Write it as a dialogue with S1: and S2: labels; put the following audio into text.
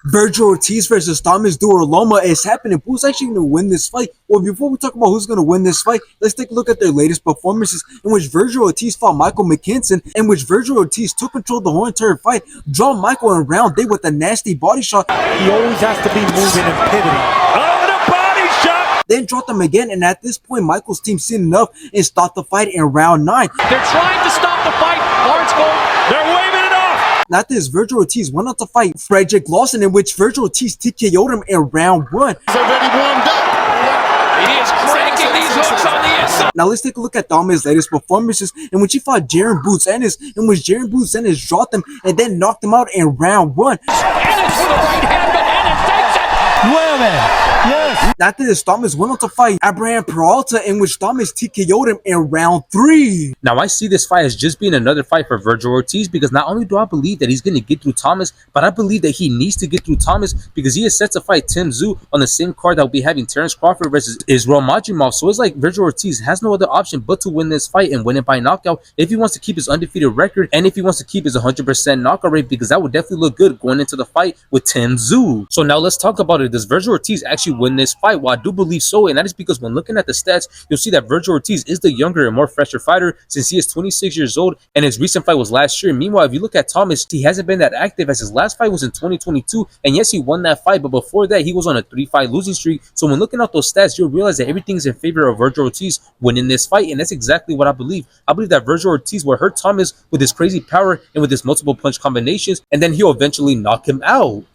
S1: Vergil Ortiz versus Dulorme is happening. Who's actually going to win this fight? Well, before we talk about who's going to win this fight, let's take a look at their latest performances, in which Vergil Ortiz fought Michael McKinson, in which Vergil Ortiz took control of the whole entire fight, draw Michael in round 8 with a nasty body shot.
S2: He always has to be moving and pivoting.
S3: Oh, the body shot!
S1: Then dropped him again, and at this point, Michael's team seen enough and stopped the fight in round 9.
S3: They're trying to stop the fight. Lawrence Gold, they're waving it off.
S1: After this, Vergil Ortiz went on to fight Vergil Ortiz, in which Vergil Ortiz TKO'd him in round 1.
S4: He's already warmed up.
S3: He is cranking these hooks on the inside.
S1: Now let's take a look at Dulorme's latest performances, in which he fought Jaron Boots Ennis, in which Jaron Boots Ennis dropped him and then knocked him out in round 1.
S3: Ennis with a right hand, but Ennis takes it.
S2: Yes.
S1: After this, Thomas went on to fight Abraham Peralta, in which Thomas TKO'd him in round 3.
S5: Now, I see this fight as just being another fight for Vergil Ortiz, because not only do I believe that he's going to get through Thomas, but I believe that he needs to get through Thomas because he is set to fight Tim Tszyu on the same card that will be having Terrence Crawford versus Israel Madrimov. So it's like Vergil Ortiz has no other option but to win this fight and win it by knockout if he wants to keep his undefeated record and if he wants to keep his 100% knockout rate, because that would definitely look good going into the fight with Tim Tszyu. So now let's talk about it. Does Vergil Ortiz actually win this fight? Well, I do believe so, and that is because when looking at the stats, you'll see that Vergil Ortiz is the younger and more fresher fighter since he is 26 years old and his recent fight was last year. Meanwhile, if you look at Thomas, he hasn't been that active as his last fight was in 2022, and yes, he won that fight, but before that, he was on a 3-fight losing streak. So when looking at those stats, you'll realize that everything is in favor of Vergil Ortiz winning this fight, and that's exactly what I believe. I believe that Vergil Ortiz will hurt Thomas with his crazy power and with his multiple punch combinations, and then he'll eventually knock him out.